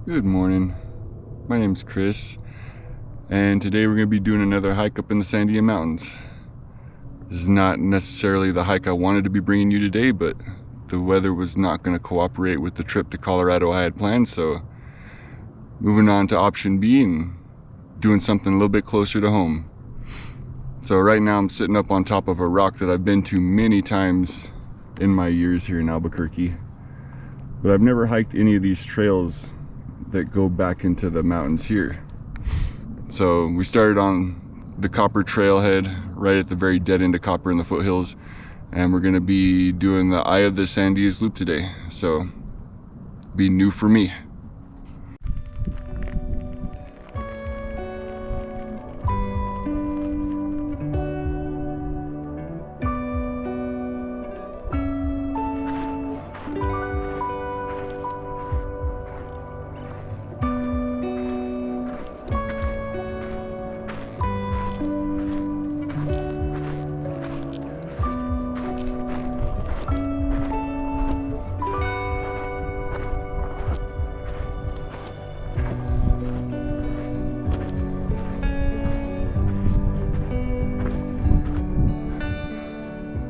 Good morning. My name's Chris, and today we're going to be doing another hike up in the Sandia Mountains. This is not necessarily the hike I wanted to be bringing you today, but the weather was not going to cooperate with the trip to Colorado I had planned, so moving on to option B and doing something a little bit closer to home. So right now I'm sitting up on top of a rock that I've been to many times in my years here in Albuquerque, but I've never hiked any of these trails that go back into the mountains here. So we started on the Copper Trailhead right at the very dead end of Copper in the foothills, and we're going to be doing the Eye of the Sandias loop today, so be new for me.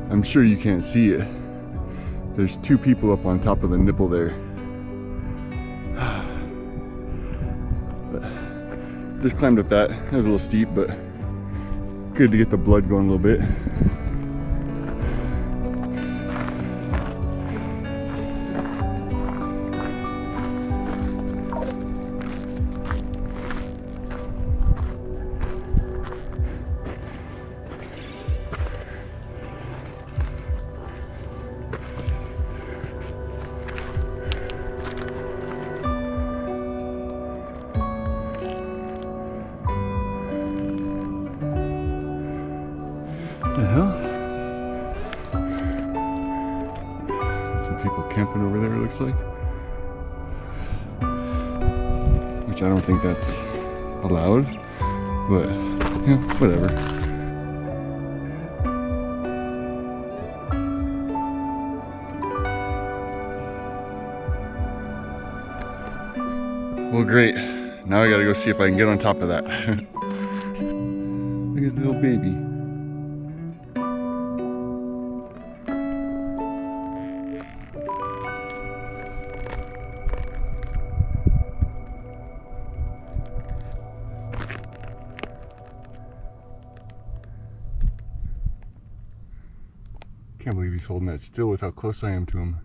I'm sure you can't see it. There's two people up on top of the nipple there. But just climbed up that. It was a little steep, but good to get the blood going a little bit. The hell? Some people camping over there, it looks like. Which I don't think that's allowed, but yeah, whatever. Well, great. Now I gotta go see if I can get on top of that. Look at the little baby. Can't believe he's holding that still with how close I am to him.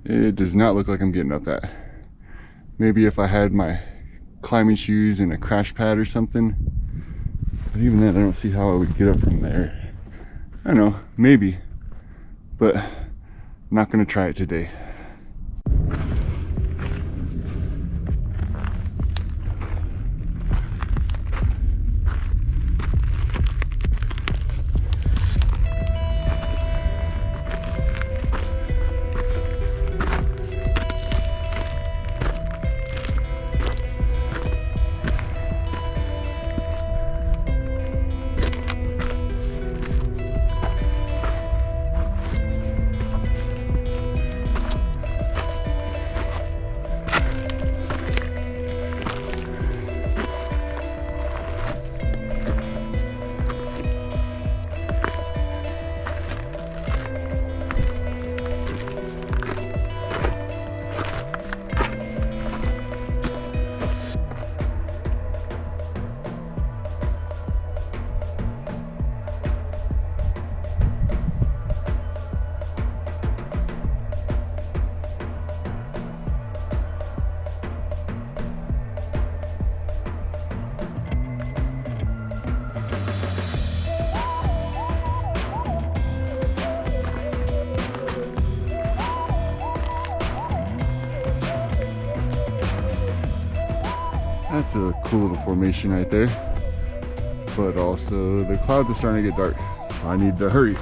It does not look like I'm getting up that. Maybe if I had my climbing shoes and a crash pad or something. But even then, I don't see how I would get up from there. I don't know, maybe. But I'm not gonna try it today. That's a cool little formation right there. But also the clouds are starting to get dark, so I need to hurry.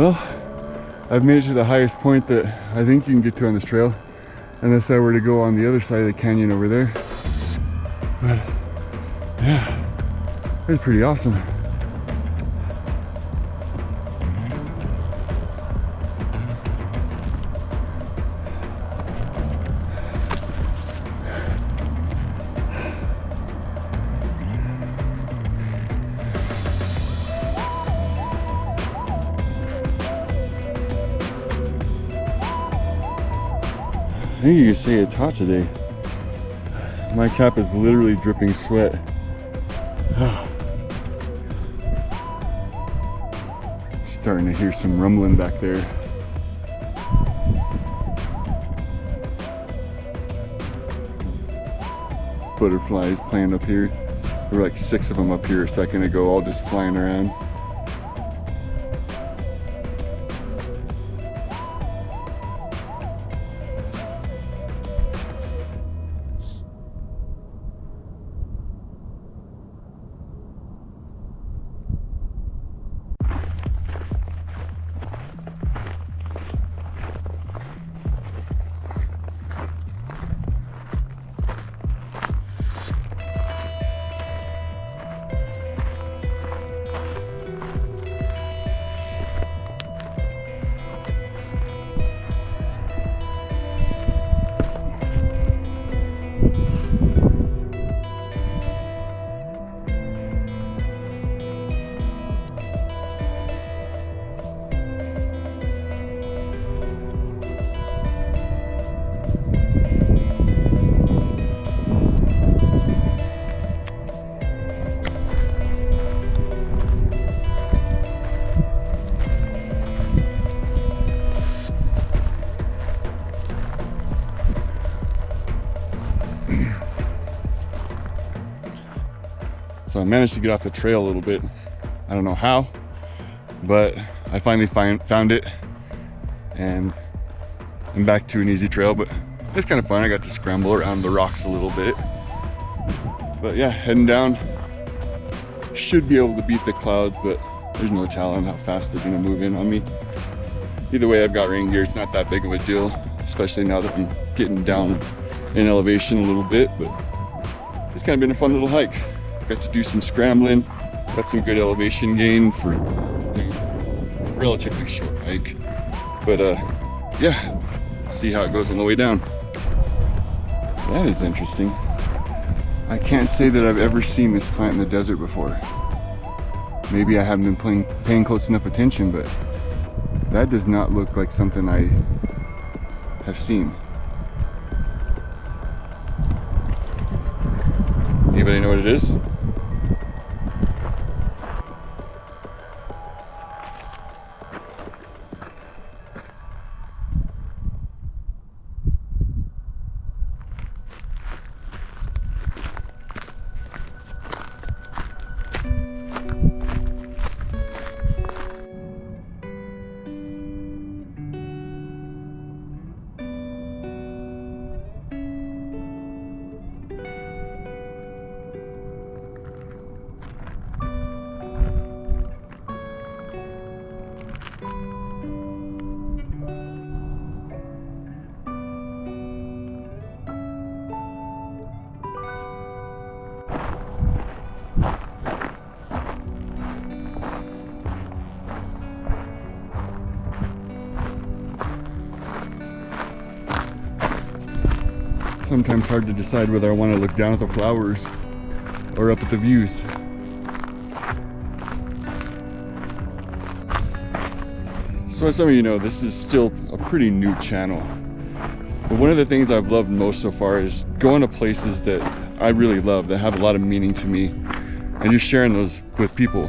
Well, I've made it to the highest point that I think you can get to on this trail, unless I were to go on the other side of the canyon over there. But yeah, it's pretty awesome. I think you can say it's hot today. My cap is literally dripping sweat. Starting to hear some rumbling back there. Butterflies playing up here. There were like 6 of them up here a second ago, all just flying around. So I managed to get off the trail a little bit. I don't know how, but I finally found it, and I'm back to an easy trail, but it's kind of fun. I got to scramble around the rocks a little bit. But yeah, heading down. Should be able to beat the clouds, but there's no telling how fast they're gonna move in on me. Either way, I've got rain gear. It's not that big of a deal, especially now that I'm getting down in elevation a little bit, but it's kind of been a fun little hike. Got to do some scrambling, got some good elevation gain for a relatively short hike. But yeah, see how it goes on the way down. That is interesting. I can't say that I've ever seen this plant in the desert before. Maybe I haven't been paying close enough attention, but that does not look like something I have seen. Anybody know what it is? Sometimes hard to decide whether I want to look down at the flowers or up at the views. So as some of you know, this is still a pretty new channel. But one of the things I've loved most so far is going to places that I really love, that have a lot of meaning to me, and just sharing those with people.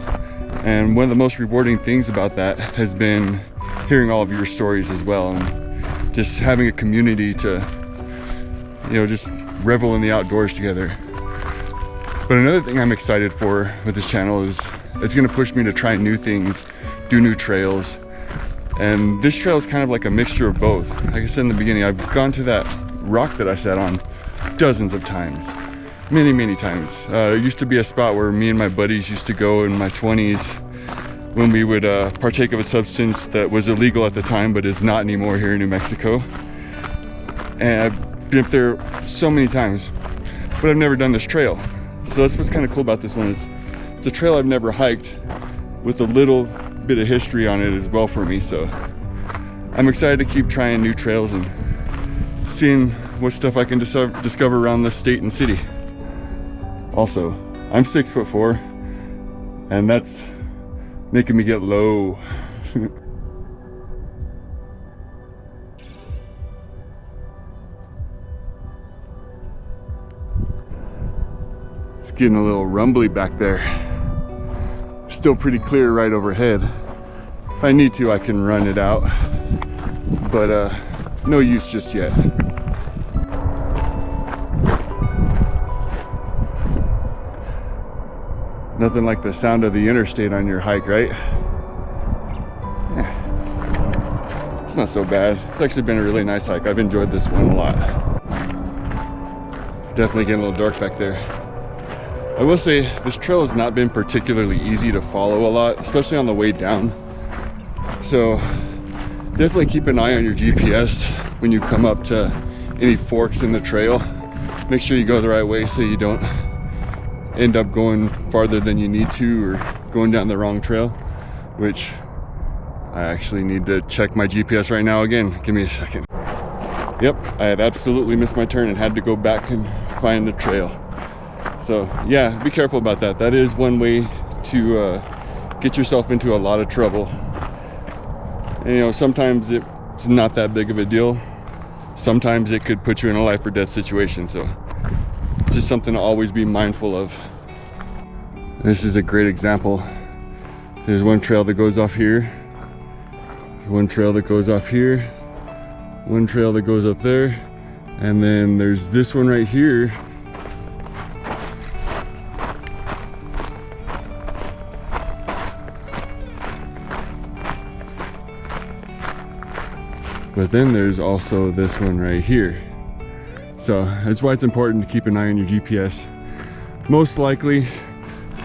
And one of the most rewarding things about that has been hearing all of your stories as well, and just having a community to, you know, just revel in the outdoors together. But another thing I'm excited for with this channel is it's gonna push me to try new things, do new trails. And this trail is kind of like a mixture of both. Like I said in the beginning, I've gone to that rock that I sat on dozens of times, many times. It used to be a spot where me and my buddies used to go in my 20s when we would partake of a substance that was illegal at the time but is not anymore here in New Mexico. And I've been up there so many times, but I've never done this trail. So that's what's kind of cool about this one, is it's a trail I've never hiked with a little bit of history on it as well for me. So I'm excited to keep trying new trails and seeing what stuff I can discover around the state and city. Also, I'm 6'4", and that's making me get low. It's getting a little rumbly back there. Still pretty clear right overhead. If I need to, I can run it out, but no use just yet. Nothing like the sound of the interstate on your hike, right? Yeah. It's not so bad. It's actually been a really nice hike. I've enjoyed this one a lot. Definitely getting a little dark back there. I will say this trail has not been particularly easy to follow a lot, especially on the way down. So definitely keep an eye on your GPS when you come up to any forks in the trail. Make sure you go the right way so you don't end up going farther than you need to or going down the wrong trail, which I actually need to check my GPS right now again. Give me a second. Yep, I had absolutely missed my turn and had to go back and find the trail. So yeah, be careful about that. That is one way to get yourself into a lot of trouble. And, you know, sometimes it's not that big of a deal. Sometimes it could put you in a life or death situation. So it's just something to always be mindful of. This is a great example. There's one trail that goes off here, one trail that goes off here, one trail that goes up there, and then there's this one right here. But then there's also this one right here. So that's why it's important to keep an eye on your GPS. Most likely,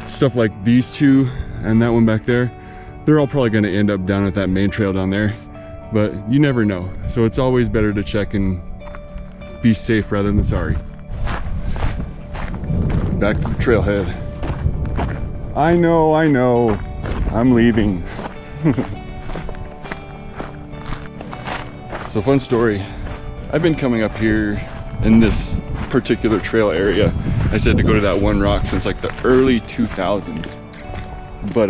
stuff like these two and that one back there, they're all probably gonna end up down at that main trail down there, but you never know. So it's always better to check and be safe rather than sorry. Back to the trailhead. I know, I'm leaving. So fun story, I've been coming up here in this particular trail area, I said, to go to that one rock since like the early 2000s. But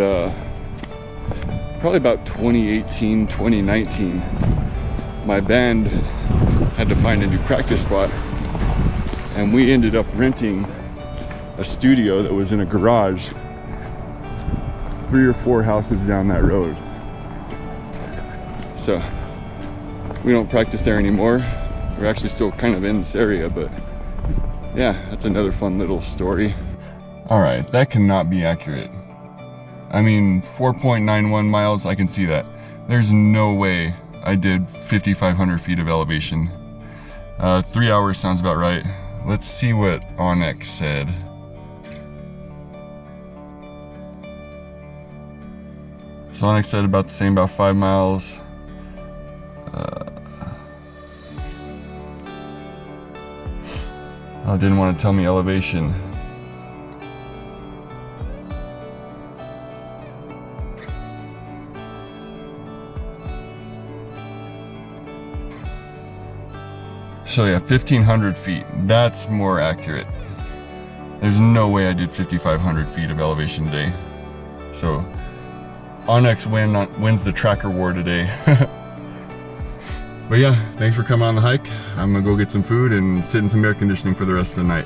probably about 2018, 2019, my band had to find a new practice spot, and we ended up renting a studio that was in a garage 3 or 4 houses down that road. So we don't practice there anymore. We're actually still kind of in this area, but yeah, that's another fun little story. All right, that cannot be accurate. I mean, 4.91 miles, I can see that. There's no way I did 5,500 feet of elevation. 3 hours sounds about right. Let's see what Onyx said. So Onyx said about the same, about 5 miles. Oh, didn't want to tell me elevation. So yeah, 1,500 feet. That's more accurate. There's no way I did 5,500 feet of elevation today. So Onyx wins the tracker war today. But yeah, thanks for coming on the hike. I'm gonna go get some food and sit in some air conditioning for the rest of the night.